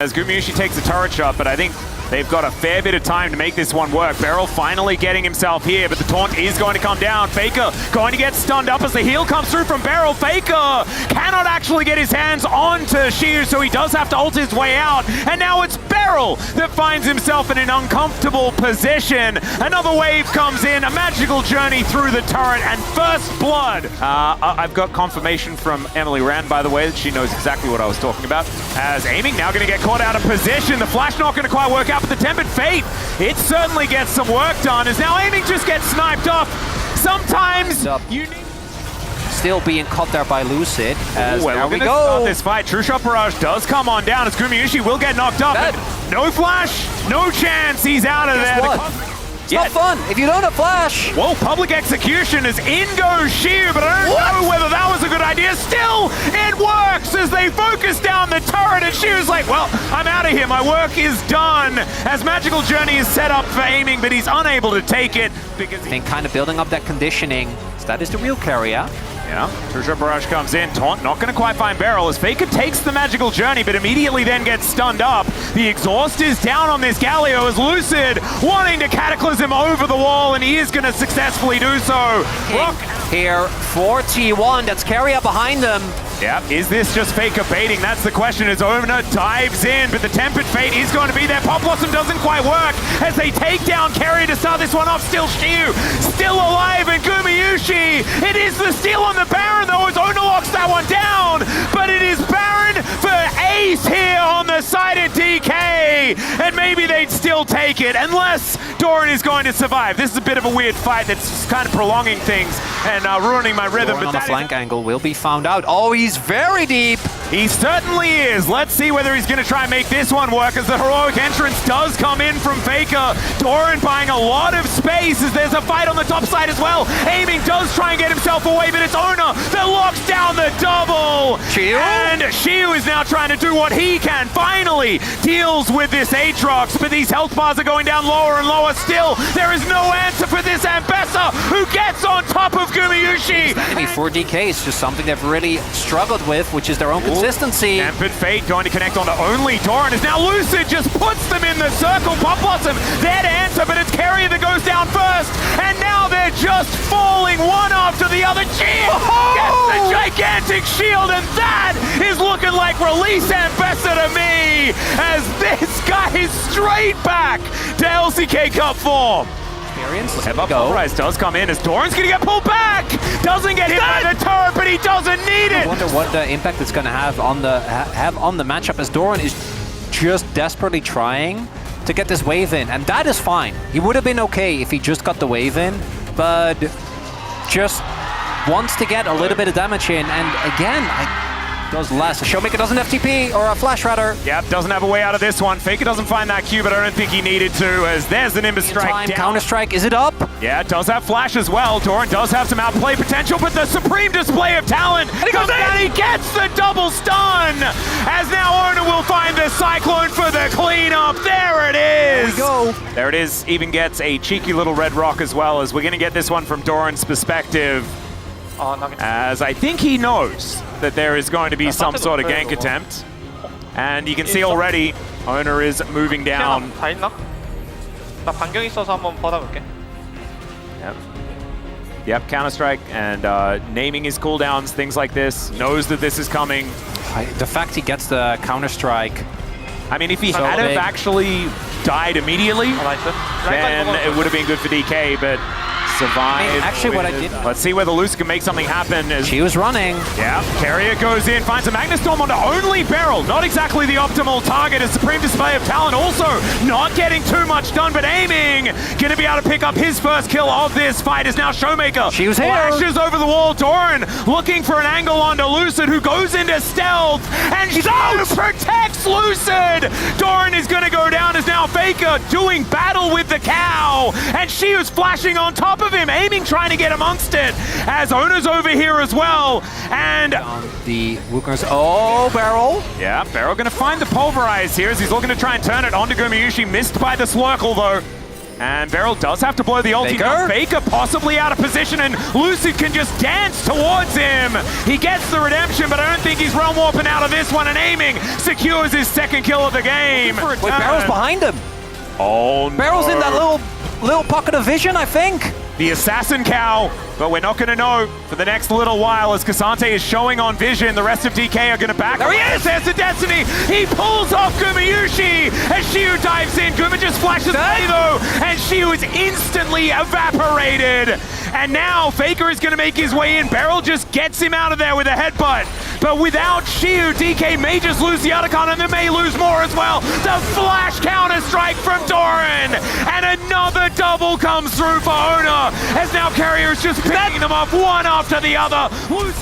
As Gumayushi takes a turret shot, but I think they've got a fair bit of time to make this one work. Beryl finally getting himself here, but the taunt is going to come down. Faker going to get stunned up as the heal comes through from Beryl. Faker cannot actually get his hands onto Shiu, so he does have to ult his way out. And now it's Beryl that finds himself in an uncomfortable position. Another wave comes in, a magical journey through the turret, and first blood. I've got confirmation from Emily Rand, by the way, that she knows exactly what I was talking about. As aiming, now going to get caught out of position. The flash not going to quite work out, but the Tempered Fate, it certainly gets some work done, as now aiming just gets sniped off. Sometimes you need... Still being caught there by Lucid. As well, there we go. Start this fight. True Shot Barrage does come on down as Gumayushi will get knocked up. No flash, no chance. He's out of there. It's not fun if you don't have flash. Well, public execution is in goes Shiu, but I don't know whether that was a good idea. Still, it works as they focus down the turret, and Shiu's like, well, I'm out of here. My work is done. As Magical Journey is set up for aiming, but he's unable to take it because I think kind of building up that conditioning. So that is the real carrier. Yeah, True Shot Barrage comes in. Taunt not going to quite find Beryl as Faker takes the Magical Journey, but immediately then gets stunned up. The exhaust is down on this Galio as Lucid wanting to Cataclysm over the wall, and he is going to successfully do so. Rock here for T1, that's carrier behind them. Yeah, is this just Faker baiting? That's the question as Omna dives in, but the Tempered Fate is going to be there. Pop Blossom doesn't quite work as they take down Carrier to start this one off. Still Shiu, still alive, and Gumayushi. It is the steal on the Baron though as Omna locks that one down, but it is Baron for Ace here on the side of DK, and maybe they'd still take it unless Doran is going to survive. This is a bit of a weird fight that's kind of prolonging things and ruining my rhythm. Doran but on the flank angle will be found out. Oh, he's very deep. He certainly is. Let's see whether he's going to try and make this one work as the heroic entrance does come in from Faker. Doran buying a lot of space as there's a fight on the top side as well. Aiming does try and get himself away, but it's Ona that locks down the double. Shiu? And Shiu is now trying to do what he can. Finally deals with this Aatrox, but these health bars are going down lower and lower still. There is no answer for this Ambessa, who gets on top of Gumayushi. Enemy for DK is just something they've really struggled with, which is their own consistency. Tempered Fate going to connect onto only Doran as now Lucid just puts them in the circle. Pop Blossom there to answer, but it's Carrier that goes down first, and now they're just falling one after the other. Cheer gets the gigantic shield, and that is looking like release Ambessa to me, as this guy is straight back to LCK Cup form. Pulverize does come in as Doran's gonna get pulled back. Doesn't get hit by the turret, but he doesn't need it. I wonder what the impact it's gonna have on the matchup, as Doran is just desperately trying to get this wave in, and that is fine. He would have been okay if he just got the wave in, but just wants to get a little bit of damage in, and again, does less. Showmaker doesn't have TP, or a flash rather. Yep, doesn't have a way out of this one. Faker doesn't find that Q, but I don't think he needed to, as there's the Nimbus strike down. Counter-strike, is it up? Yeah, it does have flash as well. Doran does have some outplay potential, but the supreme display of talent comes down, he gets the double stun, as now Ona will find the Cyclone for the cleanup. There it is! There we go. There it is, even gets a cheeky little red rock as well, as we're gonna get this one from Doran's perspective. As I think he knows that there is going to be some sort of gank attempt. And you can see already, Ona is moving down. Yep, Counter-Strike and naming his cooldowns, things like this. Knows that this is coming. The fact he gets the Counter-Strike. I mean, if he had have actually died immediately, then it would have been good for DK, but survived. Actually, what I did... Let's see whether Luce can make something happen. As she was running. Yeah, Carrier goes in, finds a Magnus Storm onto only Beryl. Not exactly the optimal target. A supreme display of talent also not getting too much done, but aiming. Going to be able to pick up his first kill of this fight is now Showmaker. She was here. Flashes over the wall. Doran looking for an angle onto Lucid, who goes into stealth. And she's protects Lucid. Doran is going to go down as now Faker doing battle with the cow. And she was flashing on top of him, aiming, trying to get amongst it, as Ona's over here as well, and the Wukong's Beryl. Yeah, Beryl gonna find the Pulverize here as he's looking to try and turn it onto Gumayushi, missed by the Slurkle though. And Beryl does have to blow the ulti. Faker? Faker possibly out of position, and Lucid can just dance towards him. He gets the redemption, but I don't think he's realm warping out of this one, and aiming secures his second kill of the game. Wait, Barrel's behind him. Oh, no. Barrel's in that little pocket of vision, I think. The assassin cow, but we're not going to know for the next little while as Cassante is showing on vision. The rest of DK are going to back. There he is! There's the Destiny. He pulls off Gumayushi as Shiu dives in. Guma just flashes away though, and Shiu is instantly evaporated. And now Faker is going to make his way in. Beryl just gets him out of there with a headbutt. But without Shiu, DK may just lose the Otacon, and they may lose more as well. The flash counter strike from Doran, and another double comes through for Ona, as now Carrier is just picking them off one after the other.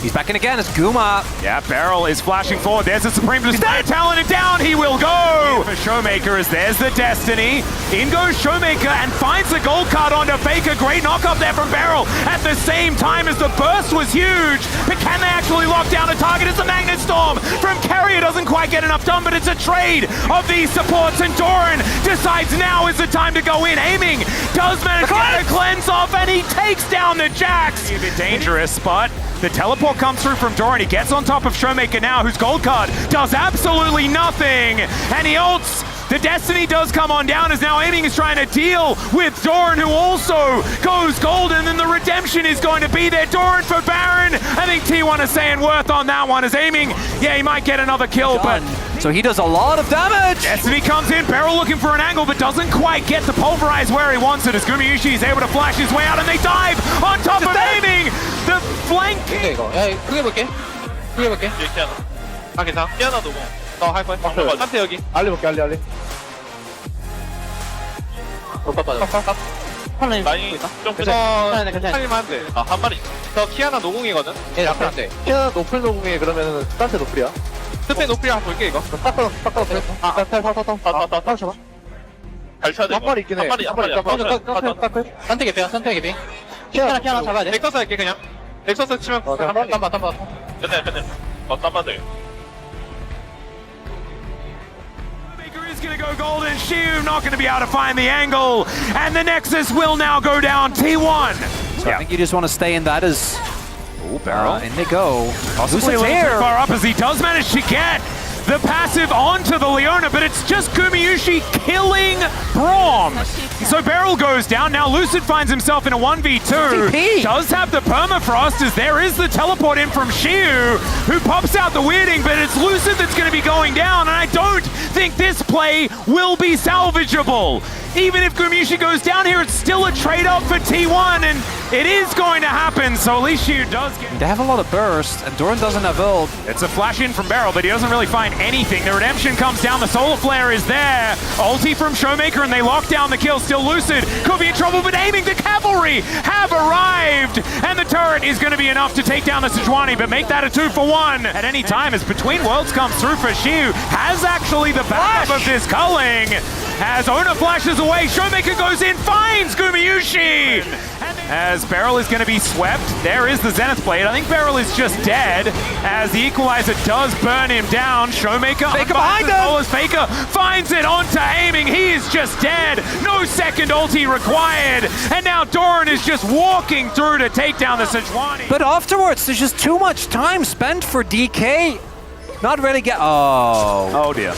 He's back in again, it's Guma. Yeah, Beryl is flashing forward. There's the Supreme Display talent, and down he will go. For Showmaker, as there's the Destiny. In goes Showmaker and finds the gold card onto Faker. Great knock up there from Beryl at the same time as the burst was huge. But can they actually lock down a target? It's a Magnet Storm from Carrier. Doesn't quite get enough done, but it's a trade of these supports, and Doran decides now is the time to go in. Aiming does manage to get a cleanse off, and he takes down the Jax. A bit dangerous, but the teleport comes through from Doran. He gets on top of Showmaker now, whose gold card does absolutely nothing, and he ults. The Destiny does come on down, as now Aiming is trying to deal with Doran, who also goes gold, and then the redemption is going to be there. Doran for Baron. I think T1 is saying worth on that one, as Aiming, yeah, he might get another kill, but so he does a lot of damage. Destiny comes in, Beryl looking for an angle, but doesn't quite get the pulverize where he wants it, as Gumayushi is able to flash his way out, and they dive on top of Aiming. The flank. 이거 야 크게 볼게 뒤에 키아나. 아 괜찮아. 키아나 누구? 너할 거야? 한테 여기. 알리 볼게 알리 라인 좀 그래. 살리면 안 돼. 한 마리. 저 키아나 노공이거든. 얘 약간 안돼 키아나 노플 노공에 그러면은 스타트 노플이야 스페 노플이 한번 볼게 이거. 딱 쳐봐 잘 쳐야 돼. 한 마리 있긴 해. 한 마리. 선택 개피야 선택 개피 키아나 잡아야 돼 넥서스 할게 그냥. 넥서스 치면 땀봐 끝내. 땀봐 돼. Is going to go gold, and Shiu not going to be able to find the angle, and the Nexus will now go down. T1. So I think you just want to stay in that as Beryl. in they go. Possibly a little too far up, as he does manage to get the passive onto the Leona, but it's just Gumayushi killing Braum. So Beryl goes down. Now Lucid finds himself in a 1v2. TP. Does have the permafrost, as there is the teleport in from Shiu, who pops out the weirding, but it's Lucid that's going to be going down, and I don't think this play will be salvageable. Even if Gumayushi goes down here, it's still a trade-off for T1, and it is going to happen, so at least Shiu does get... They have a lot of burst, and Doran doesn't have ult. It's a flash in from Beryl, but he doesn't really find anything. The redemption comes down, the solar flare is there. Ulti from Showmaker, and they lock down the kill. Still Lucid could be in trouble, but Aiming, the cavalry have arrived, and the turret is going to be enough to take down the Sejuani, but make that a 2-for-1 at any time, as Between Worlds comes through for Shiu. Has actually the backup of this culling, as Ona flashes away. Showmaker goes in, finds Gumayushi, as Beryl is going to be swept. There is the Zenith Blade. I think Beryl is just dead, as the Equalizer does burn him down. Showmaker Faker behind him! As Faker finds it onto Aiming. He is just dead. No second ulti required. And now Doran is just walking through to take down the Sejuani. But afterwards, there's just too much time spent for DK. Not really get... Oh dear.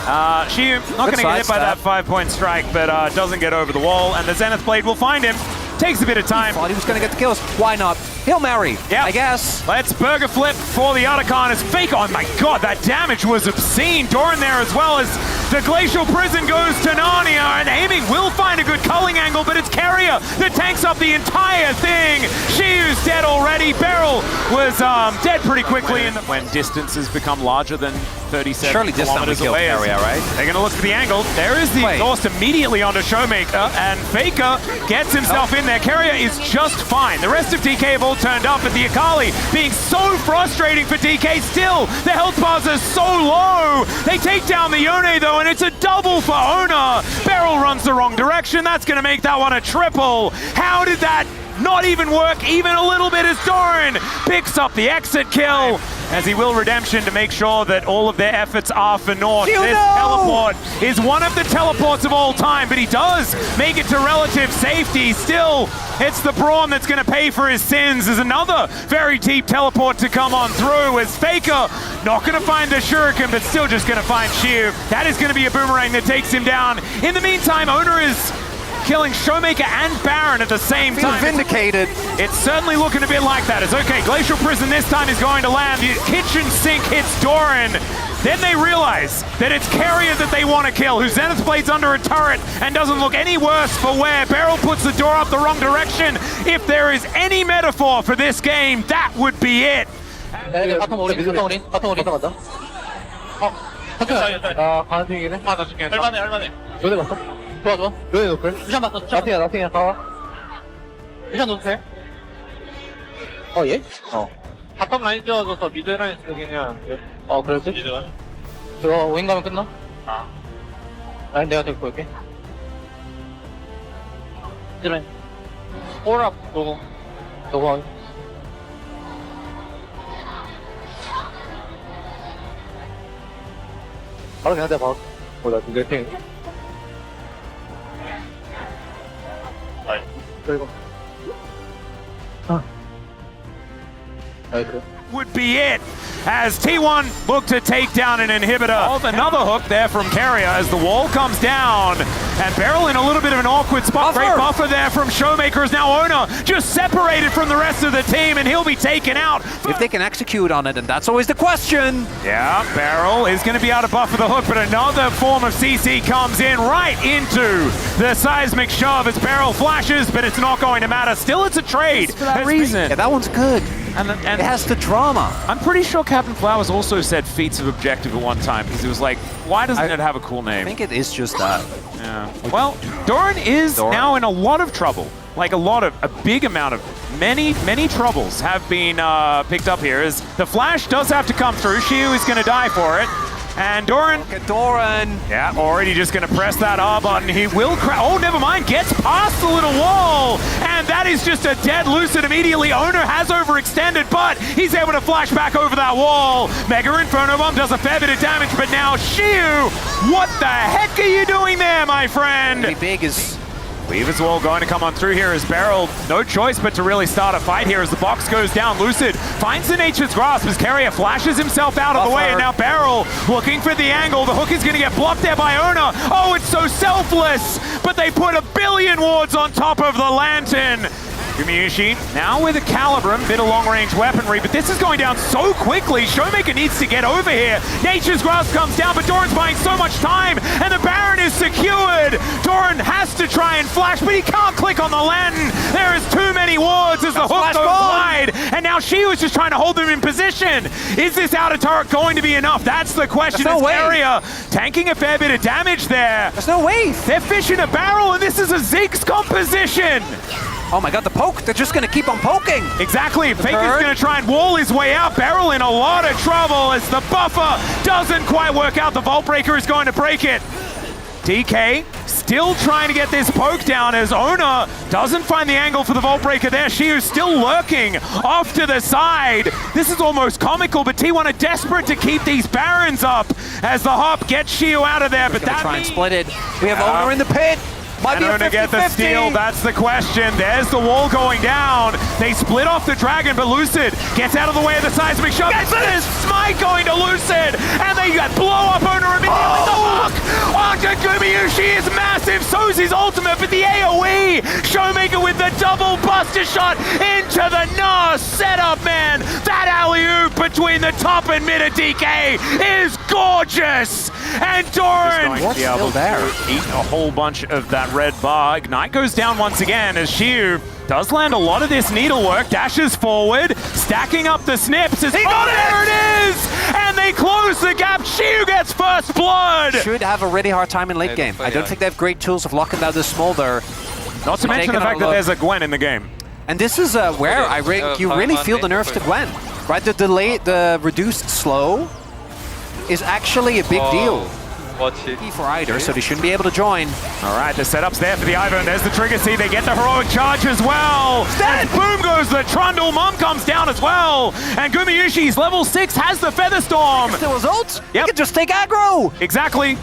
Shiu not going to get hit by that 5-point strike, but doesn't get over the wall, and the Zenith Blade will find him. Takes a bit of time. Thought he was going to get the kills. Why not? Hail Mary, I guess. Let's burger flip for the Otacon as Faker. Oh my god, that damage was obscene. Doran there as well, as the Glacial Prison goes to Narnia, and Aiming will find a good culling angle, but it's Carrier that tanks up the entire thing. Shiu's dead already. Beryl was dead pretty quickly when distances become larger than 37 Surely kilometers away. Carrier, right? They're going to look for the angle. There is the exhaust immediately onto Showmaker, and Faker gets himself in there. Carrier is just fine. The rest of DK have all turned up, but the Akali being so frustrating for DK. Still, the health bars are so low. They take down the Yone though, and it's a double for Ona. Beryl runs the wrong direction. That's going to make that one a triple. How did that not even work even a little bit as Doran picks up the exit kill, as he will redemption to make sure that all of their efforts are for naught. This teleport is one of the teleports of all time, but he does make it to relative safety. Still, it's the Brawn that's going to pay for his sins. There's another very deep teleport to come on through, as Faker not going to find the Shuriken, but still just going to find Shiu. That is going to be a boomerang that takes him down. In the meantime, Owner is killing Showmaker and Baron at the same time. Vindicated. It's certainly looking a bit like that. It's okay, Glacial Prison this time is going to land. The kitchen sink hits Doran. Then they realize that it's Carrier that they want to kill, whose Zenith Blade's under a turret and doesn't look any worse for wear. Beryl puts the door up the wrong direction. If there is any metaphor for this game, that would be it. 바텀 올인. 가는 중이네. 하나 줄게. 할만해. 요네 봤어? 좋아. 요네 노플. 루시안 봤어. 나팅이야. 가와. 루시안 노플. 얘? 바텀 라인 띄워줘서 미드 라인 쓰기 그냥. 그랬지? 미드 라인. 저거 오인 가면 끝나? 라인 내가 데리고 올게. 미드 라인. 호랍 보고. 너가 바로 그냥 내가 봐. 나 내 탱. 그리고. 나이스. Would be it as T1 look to take down an inhibitor. Another hook there from Carrier as the wall comes down, and Beryl in a little bit of an awkward spot. Great buffer there from Showmaker as now Owner just separated from the rest of the team, and he'll be taken out. If they can execute on it, and that's always the question. Yeah, Beryl is going to be able to buffer the hook, but another form of CC comes in right into the seismic shove as Beryl flashes, but it's not going to matter. Still, it's a trade. For that reason. Yeah, that one's good. And it has the drama. I'm pretty sure Captain Flowers also said Feats of Objective at one time, because he was like, why doesn't it have a cool name? I think it is just that. Yeah. Well, Doran is now in a lot of trouble. Like a big amount of, many troubles have been picked up here, as the flash does have to come through. Shiu is going to die for it. And Doran, yeah, already just going to press that R button. He will oh, never mind, gets past the little wall. And that is just a dead Lucid immediately. Owner has overextended, but he's able to flash back over that wall. Mega Inferno Bomb does a fair bit of damage, but now Shiu, what the heck are you doing there, my friend? Pretty big is... Weaver's Wall going to come on through here as Beryl, no choice but to really start a fight here as the box goes down. Lucid finds the Nature's Grasp as Carrier flashes himself out of the way, and now Beryl looking for the angle. The hook is going to get blocked there by Owner. Oh, it's so selfless, but they put a billion wards on top of the Lantern. Gumiyushi now with a Calibrum, bit of long-range weaponry, but this is going down so quickly. Showmaker needs to get over here. Nature's Grasp comes down, but Doran's buying so much time, and the Baron is secured. Doran has to try and flash, but he can't click on the Lantern. There is too many wards as the hook goes wide, and now Shiu is just trying to hold them in position. Is this outer turret going to be enough? That's the question. There's no way. Area tanking a fair bit of damage there. There's no way. They're fishing a barrel, and this is a Ziggs composition. Oh my god, the poke! They're just gonna keep on poking! Exactly, Faker's gonna try and wall his way out. Beryl in a lot of trouble as the buffer doesn't quite work out. The Vault Breaker is going to break it. DK still trying to get this poke down as Owner doesn't find the angle for the Vault Breaker there. Shiu's still lurking off to the side. This is almost comical, but T1 are desperate to keep these Barons up as the hop gets Shiu out of there. But that try and split it. We have Owner in the pit. Might be to get the steal, that's the question. There's the wall going down. They split off the dragon, but Lucid gets out of the way of the seismic shove. Yes, it is Smite going to Lucid, and they blow up Owner immediately. The hook onto Gumiyushi is massive. So's his ultimate, but the AoE. Showmaker with the double buster shot into the Nas setup, man. That alley-oop between the top and mid of DK is gorgeous. And Doran going to be able to eat a whole bunch of that red bar. Ignite goes down once again as Shiu does land a lot of this needlework, dashes forward, stacking up the snips as he got it! There it is! And they close the gap. Shiu gets first blood! Should have a really hard time in late game. I don't think they have great tools of locking down the Smolder. Not to mention the fact that there's a Gwen in the game. And this is where you really feel the nerfs to Gwen. Right, the reduced slow is actually a big deal. 그렇지. For either, so they shouldn't be able to join. All right, the setup's there for the Ivo, and there's the trigger C. They get the heroic charge as well. And boom goes the Trundle. Mom comes down as well. And Gumayushi's level 6 has the Feather Storm. Still results? Yep. You can just take aggro. Exactly.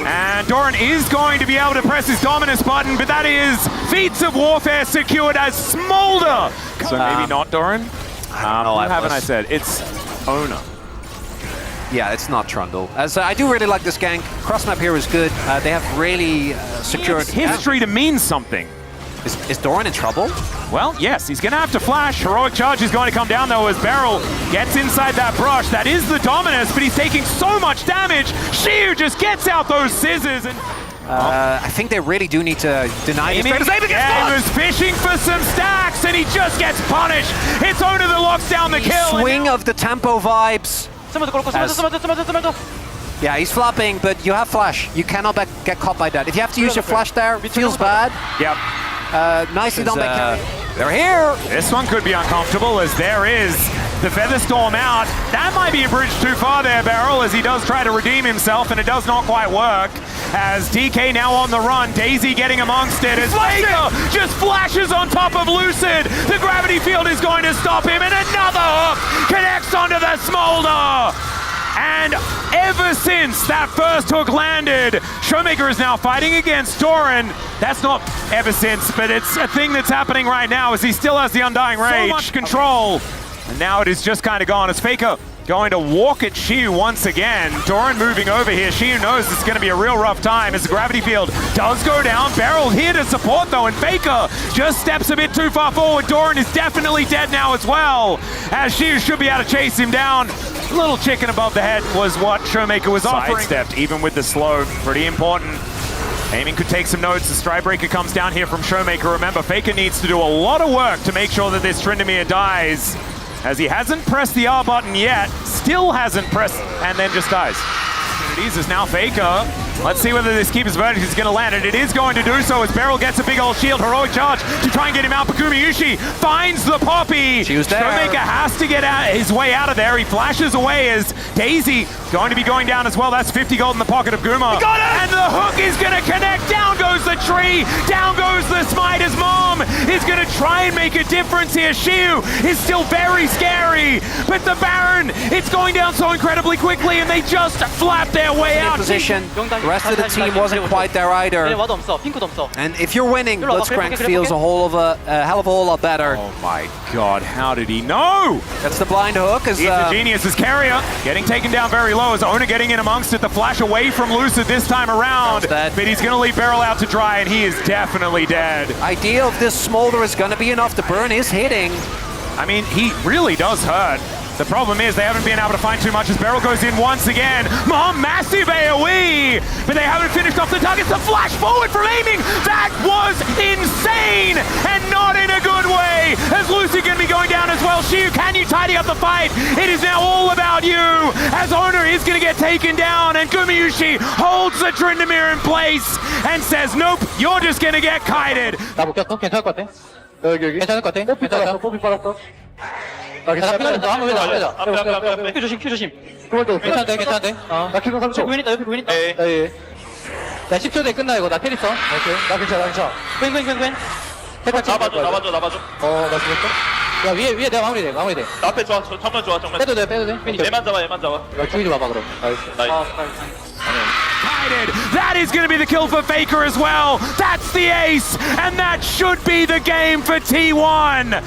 And Doran is going to be able to press his dominance button, but that is Feats of Warfare secured as Smolder. So maybe not Doran? I don't know. Who haven't I said? It's Owner. Yeah, it's not Trundle. As I do really like this gank. Crossmap here is good. They have really secured It's history to mean something. Is Doran in trouble? Well, yes, he's going to have to flash. Heroic Charge is going to come down, though, as Beryl gets inside that brush. That is the Dominus, but he's taking so much damage. Shiu just gets out those scissors. And I think they really do need to deny this. Yeah, he was fishing for some stacks, and he just gets punished. It's Owner that locks down the kill. Swing of the tempo vibes. Yeah, he's flopping, but you have flash. You cannot get caught by that. If you have to use your flash there, it feels bad. Yep. Nicely done by Carry. They're here. This one could be uncomfortable, as there is the Feather Storm out. That might be a bridge too far there, Beryl, as he does try to redeem himself, and it does not quite work. As DK now on the run, Daisy getting amongst it, as Faker just flashes on top of Lucid. The gravity field is going to stop him, and another hook connects onto the Smolder. And ever since that first hook landed, Showmaker is now fighting against Doran. That's not ever since, but it's a thing that's happening right now, as he still has the Undying Rage. So much control. And now it is just kind of gone, as Faker going to walk at Shiu once again. Doran moving over here. Shiu knows it's going to be a real rough time as the gravity field does go down. Beryl here to support, though, and Faker just steps a bit too far forward. Doran is definitely dead now as well, as Shiu should be able to chase him down. Little chicken above the head was what Showmaker was offering. Sidestepped, even with the slow. Pretty important. Aiming could take some notes. The Strybreaker comes down here from Showmaker. Remember, Faker needs to do a lot of work to make sure that this Tryndamere dies, as he hasn't pressed the R button yet. Still hasn't pressed, and then just dies. Opportunities is now Faker. Let's see whether this Keeper's Verdict is going to land, and it is going to do so as Beryl gets a big old shield. Heroic Charge to try and get him out, but Gumayushi finds the Poppy. Showmaker has to get his way out of there. He flashes away as Daisy going to be going down as well. That's 50 gold in the pocket of Guma. Got it! And the hook is going to connect. Down goes the tree. Down goes the smite as Mom is going to try and make a difference here. Shiu is still very scary, but the Baron, it's going down so incredibly quickly, and they just flap their way out. Position. The rest of the team wasn't quite there either. And if you're winning, Blitzcrank feels a hell of a whole lot better. Oh my god, how did he know? That's the blind hook. He's a genius as Carrier getting taken down very low, as Owner getting in amongst it. The flash away from Lucid this time around, but he's going to leave Beryl out to dry, and he is definitely dead. Idea of this Smolder is going to be enough to burn his hitting. I mean, he really does hurt. The problem is they haven't been able to find too much as Beryl goes in once again. Mom, massive AoE, but they haven't finished off the targets. The flash forward from aiming, that was insane, and not in a good way, as Lucy going to be going down as well. Shiu, can you tidy up the fight? It is now all about you, as Owner is going to get taken down, and Gumayushi holds the Tryndamere in place and says, nope, you're just going to get kited. 나 묶였어? 괜찮을 것 같아? 여기 괜찮을 것 같아? 뽀삐 빨았어. 큐 조심. 괜찮대. 나 큐 3초. 구인 있다, 옆에 구인 있다. 예. 나 10초 뒤에 끝나, 이거. 나 텔 있어. 오케이. 나 괜찮아. 괭. 나봐줘. 나 죽었어? 야, 위에 내가 마무리돼. 나 앞에 좋아, 정면 좋아, 정면. 빼도 돼. 얘만 잡아. 야, 죽이지 마봐, 그럼. 나이스. That is going to be the kill for Faker as well. That's the ace, and that should be the game for T1.